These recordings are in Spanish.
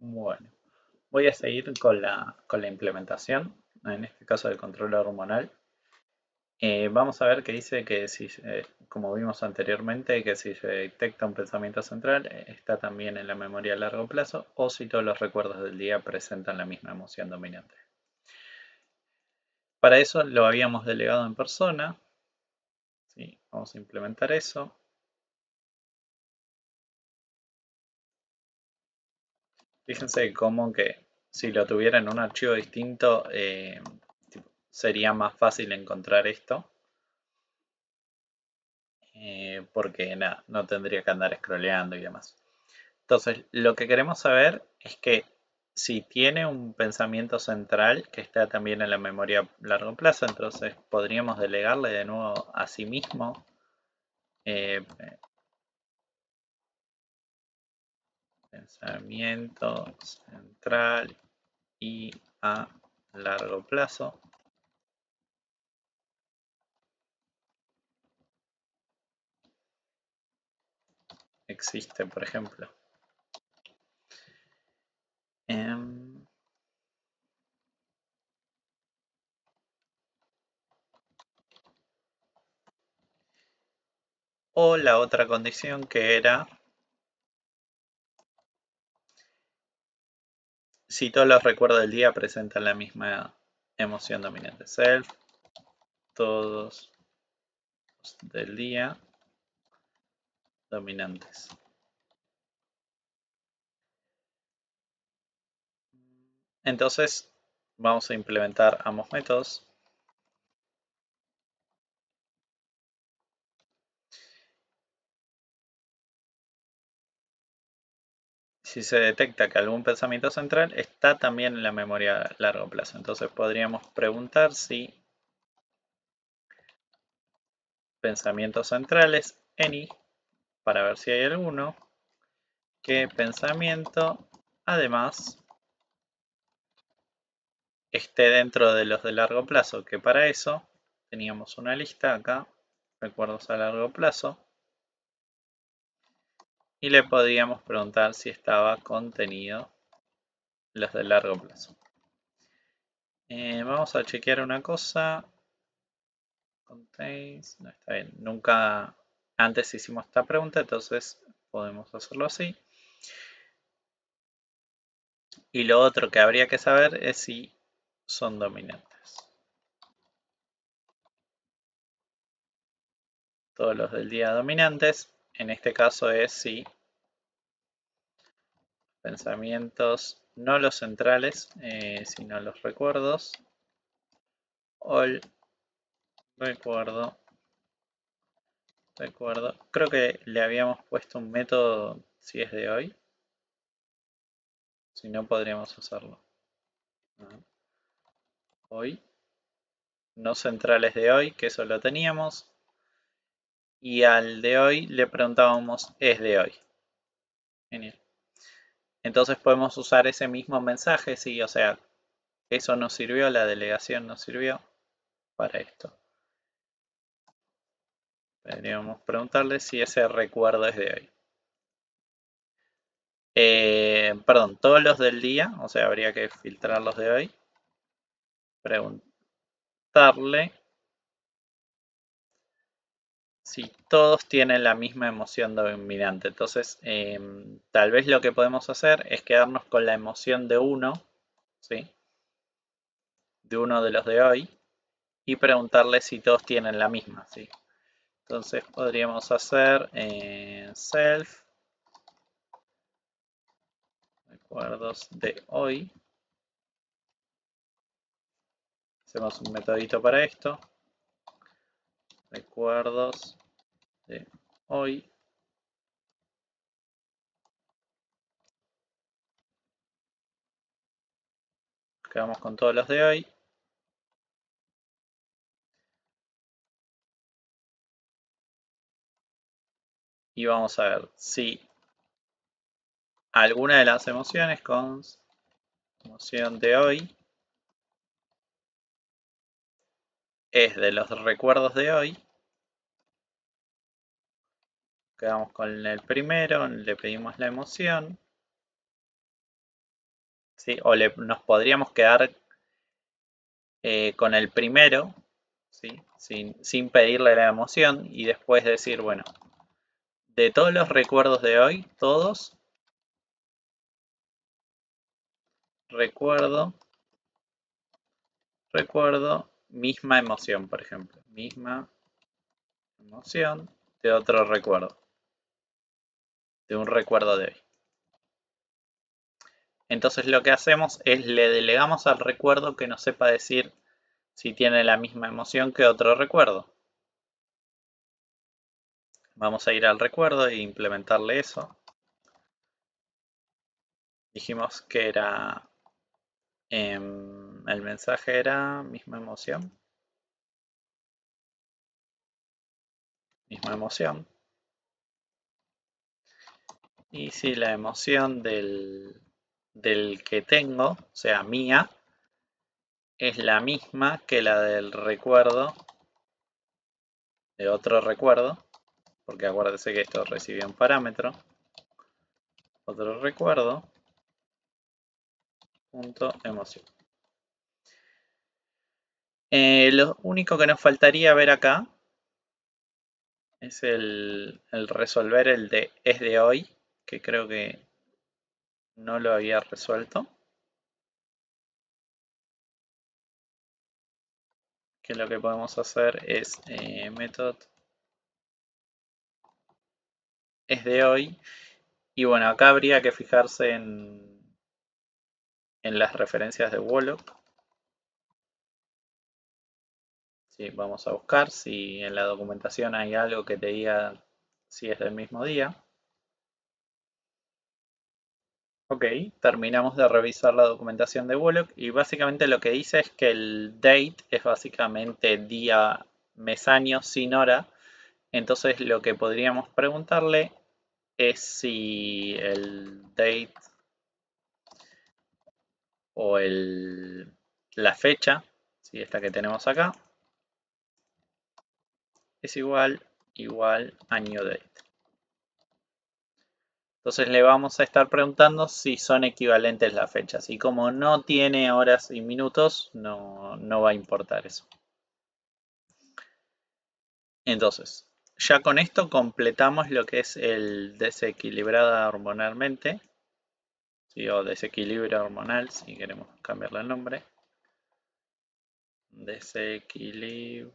Bueno, voy a seguir con la implementación, en este caso del control hormonal. Vamos a ver que dice que si, como vimos anteriormente, que si se detecta un pensamiento central, está también en la memoria a largo plazo, o si todos los recuerdos del día presentan la misma emoción dominante. Para eso lo habíamos delegado en persona. ¿Sí? Vamos a implementar eso. Fíjense cómo que si lo tuviera en un archivo distinto, sería más fácil encontrar esto. Porque nada, no tendría que andar scrolleando y demás. Entonces, lo que queremos saber es que si tiene un pensamiento central que está también en la memoria a largo plazo, entonces podríamos delegarle de nuevo a sí mismo pensamiento central y a largo plazo. Existe, por ejemplo. O la otra condición que era si todos los recuerdos del día presentan la misma emoción dominante. Self, todos del día dominantes. Entonces vamos a implementar ambos métodos. Si se detecta que algún pensamiento central está también en la memoria a largo plazo. Entonces podríamos preguntar si pensamientos centrales, any, para ver si hay alguno, que pensamiento además esté dentro de los de largo plazo, que para eso teníamos una lista acá, recuerdos a largo plazo, y le podíamos preguntar si estaba contenido los de largo plazo. Vamos a chequear una cosa. Contains, no está bien, nunca antes hicimos esta pregunta, entonces podemos hacerlo así. Y lo otro que habría que saber es si son dominantes. Todos los del día dominantes, en este caso es si pensamientos, no los centrales, sino los recuerdos. All recuerdo. Creo que le habíamos puesto un método si es de hoy. Si no, podríamos hacerlo. Hoy. No centrales de hoy, que eso lo teníamos. Y al de hoy le preguntábamos es de hoy. Genial. Entonces podemos usar ese mismo mensaje, sí, o sea, eso nos sirvió, la delegación nos sirvió para esto. Podríamos preguntarle si ese recuerdo es de hoy. Perdón, todos los del día, o sea, habría que filtrar los de hoy. Preguntarle si todos tienen la misma emoción dominante. Entonces, tal vez lo que podemos hacer es quedarnos con la emoción de uno, ¿sí? De uno de los de hoy, y preguntarle si todos tienen la misma, ¿sí? Entonces podríamos hacer self recuerdos de hoy. Hacemos un metodito para esto. Recuerdos de hoy. Quedamos con todos los de hoy. Y vamos a ver si alguna de las emociones con emoción de hoy es de los recuerdos de hoy. Quedamos con el primero, le pedimos la emoción. ¿sí? O nos podríamos quedar con el primero, ¿sí? Sin pedirle la emoción y después decir, bueno, de todos los recuerdos de hoy, todos recuerdo, misma emoción, por ejemplo, misma emoción de otro recuerdo, de un recuerdo de hoy. Entonces lo que hacemos es le delegamos al recuerdo que nos sepa decir si tiene la misma emoción que otro recuerdo. Vamos a ir al recuerdo e implementarle eso. Dijimos que era, el mensaje era misma emoción. Misma emoción. Y si la emoción del que tengo, o sea, mía, es la misma que la del recuerdo, de otro recuerdo, porque acuérdese que esto recibió un parámetro, otro recuerdo, punto emoción. Lo único que nos faltaría ver acá es el resolver el de es de hoy, que creo que no lo había resuelto. Que lo que podemos hacer es method es de hoy. Y bueno, acá habría que fijarse en las referencias de Wollock. Sí, vamos a buscar si en la documentación hay algo que te diga si es del mismo día. Ok, terminamos de revisar la documentación de Wollock y básicamente lo que dice es que el date es básicamente día, mes, año, sin hora. Entonces lo que podríamos preguntarle es si el date o la fecha, ¿sí? Esta que tenemos acá, es igual año date. Entonces le vamos a estar preguntando si son equivalentes las fechas. Y como no tiene horas y minutos, no va a importar eso. Entonces, ya con esto completamos lo que es el desequilibrada hormonalmente. ¿Sí? O desequilibrio hormonal, si queremos cambiarle el nombre. Desequilibrio.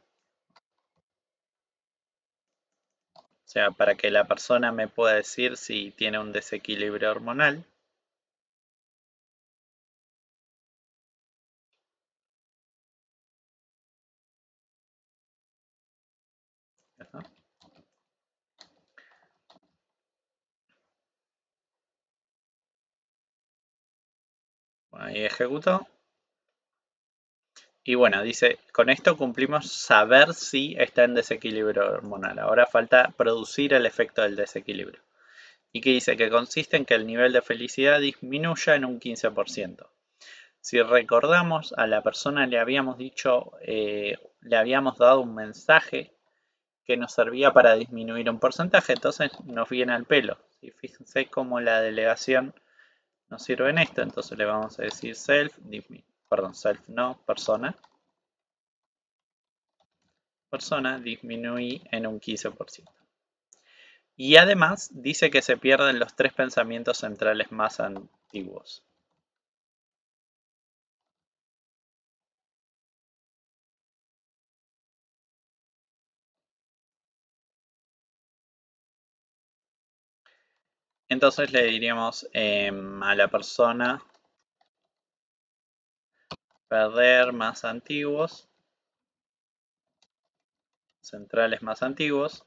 O sea, para que la persona me pueda decir si tiene un desequilibrio hormonal. Ahí ejecuto. Y bueno, dice, con esto cumplimos saber si está en desequilibrio hormonal. Ahora falta producir el efecto del desequilibrio. Y que dice que consiste en que el nivel de felicidad disminuya en un 15%. Si recordamos, a la persona le habíamos dicho, le habíamos dado un mensaje que nos servía para disminuir un porcentaje, entonces nos viene al pelo. Y fíjense cómo la delegación nos sirve en esto, entonces le vamos a decir self no, persona disminuí en un 15%. Y además dice que se pierden los 3 pensamientos centrales más antiguos. Entonces le diríamos a la persona perder más antiguos, centrales más antiguos,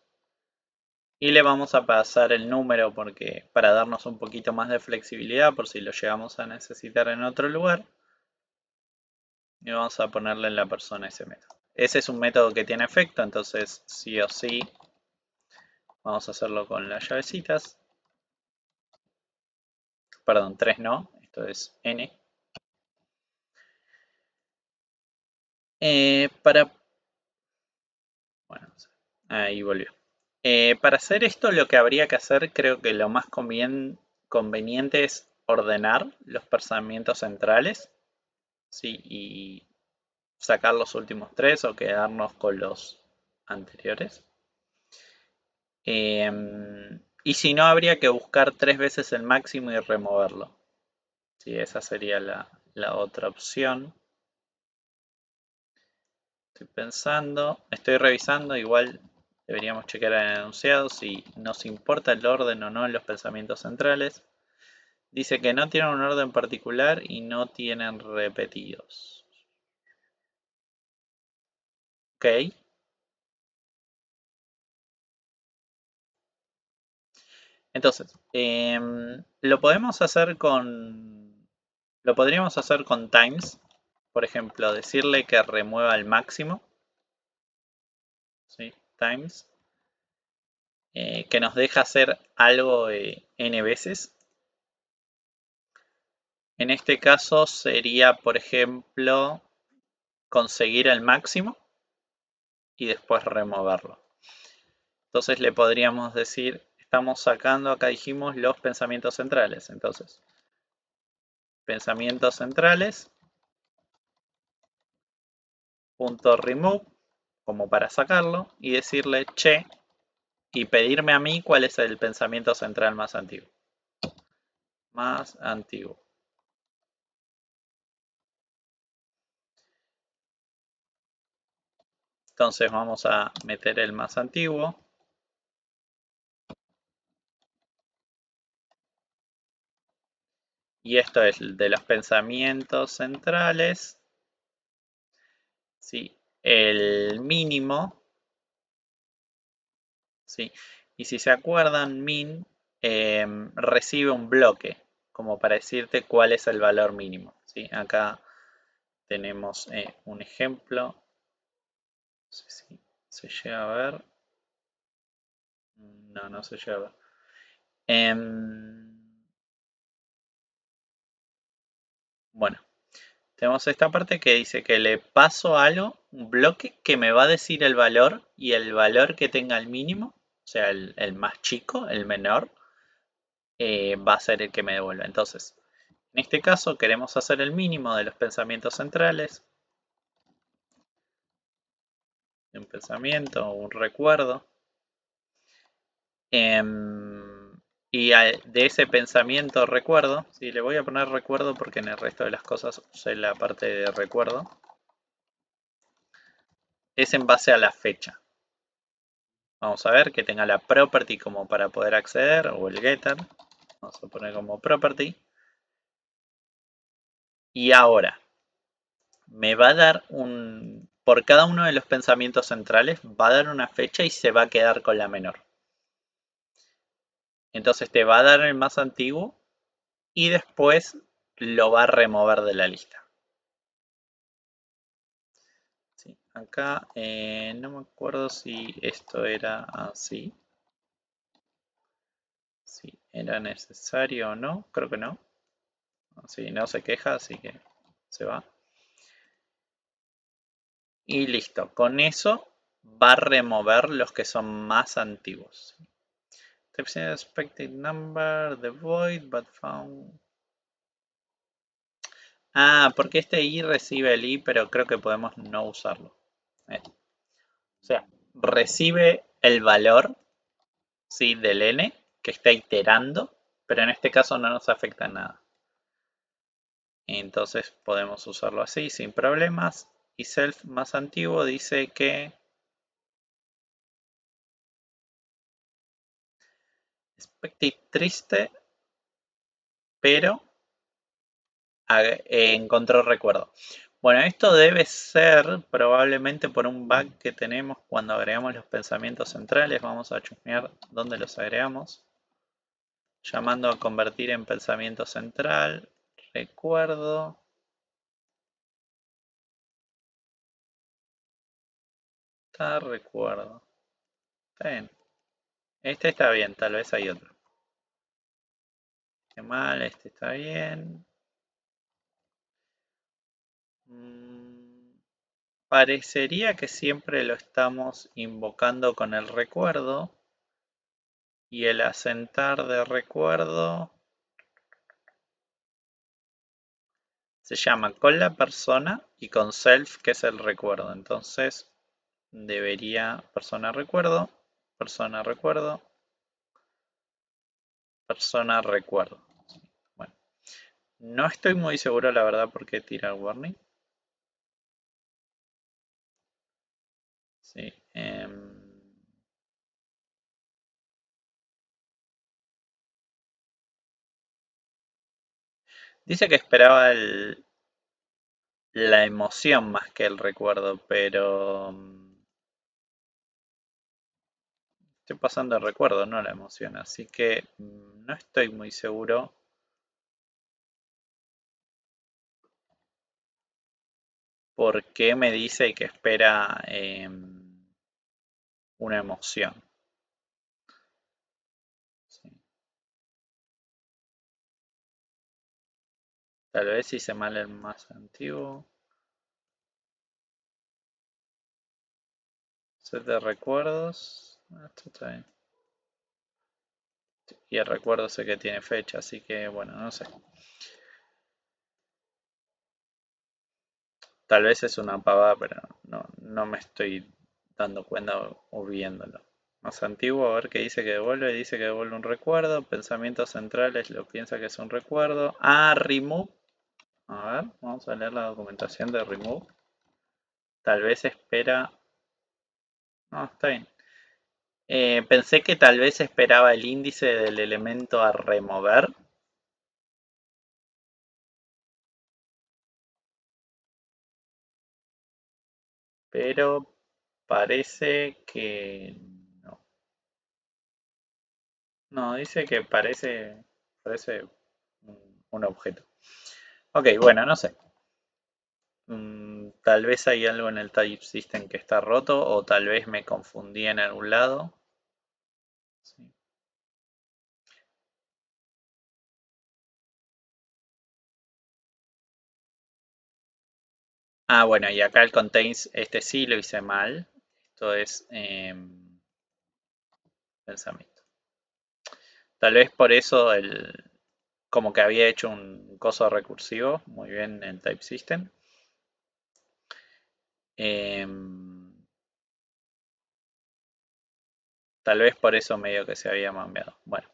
y le vamos a pasar el número porque para darnos un poquito más de flexibilidad por si lo llegamos a necesitar en otro lugar. Y vamos a ponerle en la persona ese método. Ese es un método que tiene efecto, entonces sí o sí vamos a hacerlo con las llavecitas. Perdón, 3 no, esto es n. Bueno, ahí volvió. Para hacer esto lo que habría que hacer, creo que lo más conveniente es ordenar los pensamientos centrales, ¿sí? Y sacar los últimos 3 o quedarnos con los anteriores. Y si no, habría que buscar 3 veces el máximo y removerlo. Sí, esa sería la otra opción. Estoy pensando, estoy revisando, igual deberíamos checar en el enunciado si nos importa el orden o no en los pensamientos centrales. Dice que no tienen un orden particular y no tienen repetidos. Ok. Entonces, lo podemos hacer con... Lo podríamos hacer con times. Por ejemplo, decirle que remueva el máximo. ¿Sí? Times. Que nos deja hacer algo n veces. En este caso sería, por ejemplo, conseguir el máximo y después removerlo. Entonces le podríamos decir, estamos sacando, acá dijimos, los pensamientos centrales. Entonces, pensamientos centrales, punto remove, como para sacarlo, y decirle che, y pedirme a mí cuál es el pensamiento central más antiguo. Más antiguo. Entonces vamos a meter el más antiguo. Y esto es de los pensamientos centrales. ¿Sí? El mínimo. ¿Sí? Y si se acuerdan, min recibe un bloque, como para decirte cuál es el valor mínimo. ¿Sí? Acá tenemos un ejemplo. No sé si se llega a ver. No, no se llega a ver. Bueno, tenemos esta parte que dice que le paso algo, un bloque que me va a decir el valor y el valor que tenga el mínimo, o sea, el más chico, el menor, va a ser el que me devuelva. Entonces, en este caso queremos hacer el mínimo de los pensamientos centrales. Un pensamiento, un recuerdo. Y de ese pensamiento recuerdo, ¿sí? Le voy a poner recuerdo porque en el resto de las cosas usé la parte de recuerdo. Es en base a la fecha. Vamos a ver que tenga la property como para poder acceder o el getter. Vamos a poner como property. Y ahora me va a dar por cada uno de los pensamientos centrales va a dar una fecha y se va a quedar con la menor. Entonces te va a dar el más antiguo y después lo va a remover de la lista. Sí, acá no me acuerdo si esto era así. Si era necesario o no, creo que no. Sí, no se queja, así que se va. Y listo, con eso va a remover los que son más antiguos. Expected number, the void, but found. Ah, porque este i recibe el i, pero creo que podemos no usarlo. O sea, recibe el valor, ¿sí? Del n que está iterando, pero en este caso no nos afecta nada. Entonces podemos usarlo así sin problemas. Y self más antiguo dice que expected triste, pero encontró recuerdo. Bueno, esto debe ser probablemente por un bug que tenemos cuando agregamos los pensamientos centrales. Vamos a chusmear dónde los agregamos. Llamando a convertir en pensamiento central. Recuerdo. Está recuerdo. Está bien. Este está bien, tal vez hay otro. Qué mal, este está bien. Parecería que siempre lo estamos invocando con el recuerdo. Y el asentar de recuerdo Se llama con la persona y con self, que es el recuerdo. Entonces debería persona recuerdo, persona recuerdo, persona recuerdo. Bueno, no estoy muy seguro la verdad por qué tira el warning. Sí. Dice que esperaba la emoción más que el recuerdo, pero estoy pasando el recuerdo, no la emoción, así que no estoy muy seguro por qué me dice que espera una emoción. Sí. Tal vez hice mal el más antiguo. Set de recuerdos. Esto está bien. Y el recuerdo sé que tiene fecha, así que bueno, no sé. Tal vez es una pavada, pero no me estoy dando cuenta o viéndolo. Más antiguo, a ver qué dice que devuelve. Dice que devuelve un recuerdo. Pensamientos centrales lo piensa que es un recuerdo. Ah, remove. A ver, vamos a leer la documentación de remove. Tal vez espera. No, está bien. Pensé que tal vez esperaba el índice del elemento a remover. Pero parece que no. No, dice que parece un objeto. Ok, bueno, no sé. Tal vez hay algo en el type system que está roto o tal vez me confundí en algún lado. Sí. Ah, bueno, y acá el contains, este sí lo hice mal. Esto es pensamiento. Tal vez por eso como que había hecho un coso recursivo muy bien en type system. Tal vez por eso medio que se había mambeado. Bueno,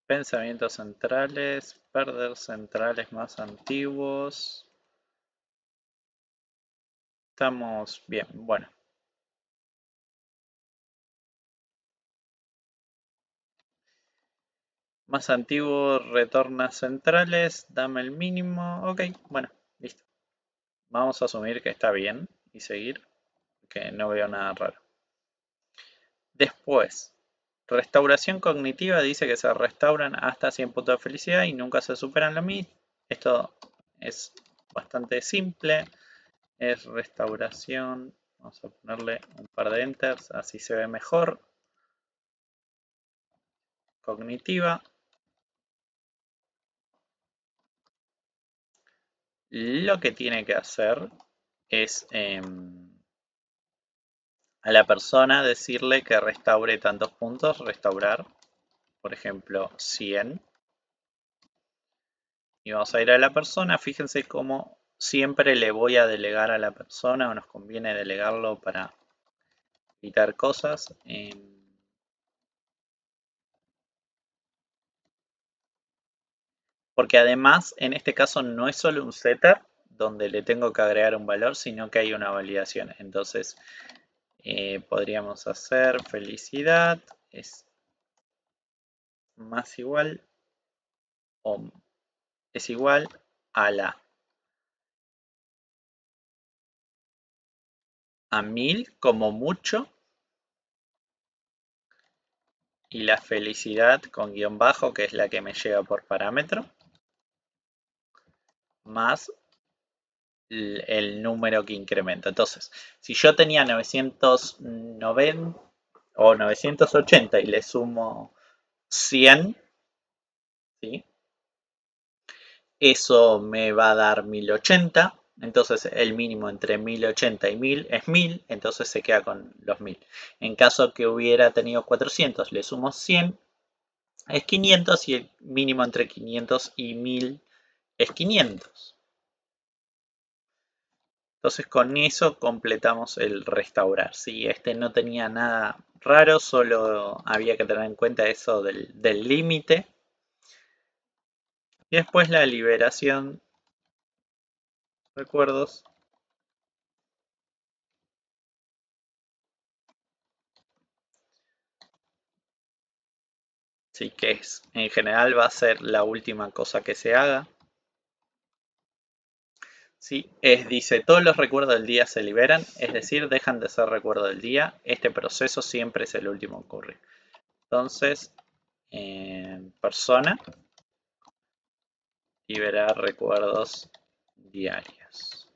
pensamientos centrales, perder centrales más antiguos. Estamos bien, bueno. Más antiguo, retorna centrales, dame el mínimo. Ok, bueno, listo. Vamos a asumir que está bien y seguir, que no veo nada raro. Después, restauración cognitiva dice que se restauran hasta 100 puntos de felicidad y nunca se superan la MIT. Esto es bastante simple. Es restauración. Vamos a ponerle un par de enters, así se ve mejor. Cognitiva. Lo que tiene que hacer es a la persona decirle que restaure tantos puntos, restaurar, por ejemplo, 100. Y vamos a ir a la persona, fíjense cómo siempre le voy a delegar a la persona o nos conviene delegarlo para evitar cosas. Porque además en este caso no es solo un setter donde le tengo que agregar un valor, sino que hay una validación. Entonces podríamos hacer felicidad es más igual o es igual a a 1000 como mucho y la felicidad con guión bajo, que es la que me llega por parámetro, más el número que incrementa. Entonces, si yo tenía 990 o 980 y le sumo 100, ¿sí? Eso me va a dar 1080 Entonces el mínimo entre 1080 y 1000 es 1000, entonces se queda con los 1000. En caso que hubiera tenido 400, le sumo 100, es 500 y el mínimo entre 500 y 1000 es 500. Entonces con eso completamos el restaurar. Si este no tenía nada raro, solo había que tener en cuenta eso del límite. Y después la liberación de recuerdos. Sí, que es, en general va a ser la última cosa que se haga. Sí, dice, todos los recuerdos del día se liberan, es decir, dejan de ser recuerdo del día. Este proceso siempre es el último que ocurre. Entonces, persona, liberar recuerdos diarios.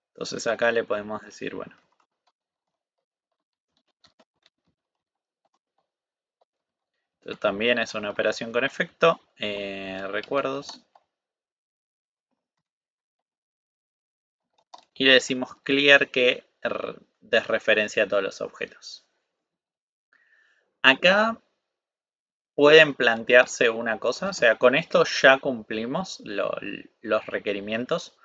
Entonces acá le podemos decir, bueno, también es una operación con efecto, recuerdos. Y le decimos clear que desreferencia a todos los objetos. Acá pueden plantearse una cosa, o sea, con esto ya cumplimos los requerimientos.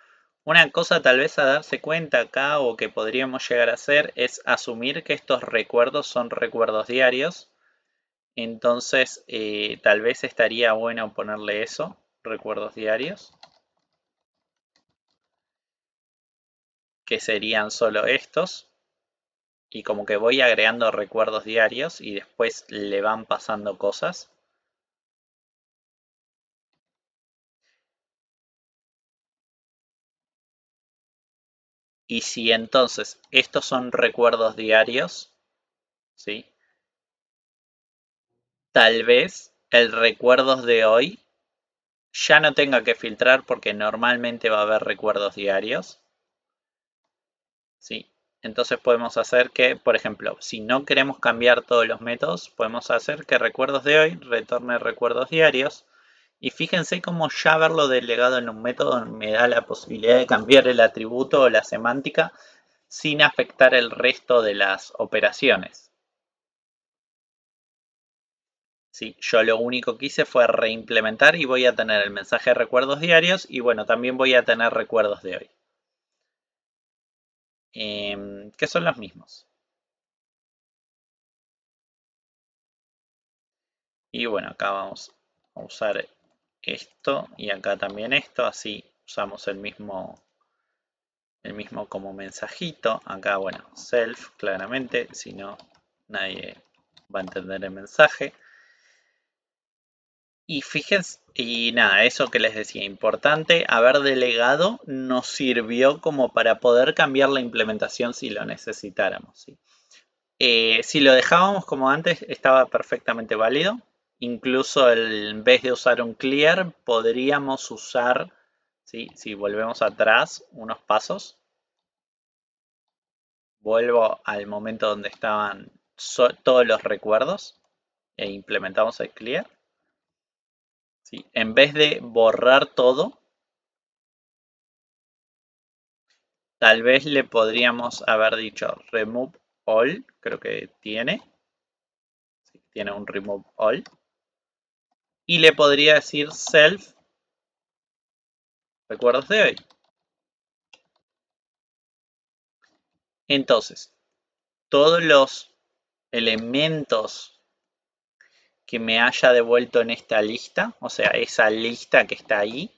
Una cosa tal vez a darse cuenta acá o que podríamos llegar a hacer es asumir que estos recuerdos son recuerdos diarios. Entonces, tal vez estaría bueno ponerle eso, recuerdos diarios, que serían solo estos. Y como que voy agregando recuerdos diarios y después le van pasando cosas. Y si entonces estos son recuerdos diarios, ¿sí? Tal vez el recuerdos de hoy ya no tenga que filtrar porque normalmente va a haber recuerdos diarios. ¿Sí? Entonces podemos hacer que, por ejemplo, si no queremos cambiar todos los métodos, podemos hacer que recuerdos de hoy retorne recuerdos diarios. Y fíjense cómo ya haberlo delegado en un método me da la posibilidad de cambiar el atributo o la semántica sin afectar el resto de las operaciones. Sí, yo lo único que hice fue reimplementar y voy a tener el mensaje de recuerdos diarios y bueno, también voy a tener recuerdos de hoy. Que son los mismos. Y bueno, acá vamos a usar esto y acá también esto, así usamos el mismo como mensajito. Acá, bueno, self, claramente, si no, nadie va a entender el mensaje. Y fíjense, y nada, eso que les decía, importante, haber delegado nos sirvió como para poder cambiar la implementación si lo necesitáramos. ¿Sí? Si lo dejábamos como antes, estaba perfectamente válido. Incluso en vez de usar un clear, podríamos usar, ¿sí? Si volvemos atrás unos pasos, vuelvo al momento donde estaban todos los recuerdos e implementamos el clear. ¿Sí? En vez de borrar todo, tal vez le podríamos haber dicho remove all, creo que tiene. ¿Sí? Tiene un remove all. Y le podría decir self recuerdos de hoy. Entonces, todos los elementos que me haya devuelto en esta lista, o sea, esa lista que está ahí,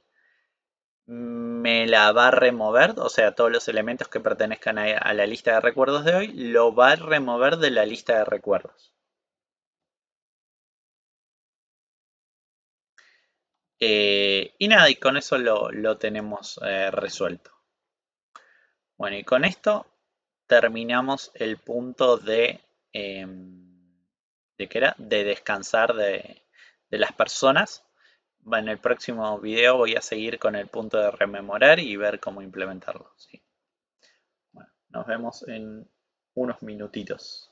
me la va a remover, o sea, todos los elementos que pertenezcan a la lista de recuerdos de hoy, lo va a remover de la lista de recuerdos. Y nada, y con eso lo tenemos resuelto. Bueno, y con esto terminamos el punto ¿de qué era? De descansar de las personas. En el próximo video voy a seguir con el punto de rememorar y ver cómo implementarlo. ¿Sí? Bueno, nos vemos en unos minutitos.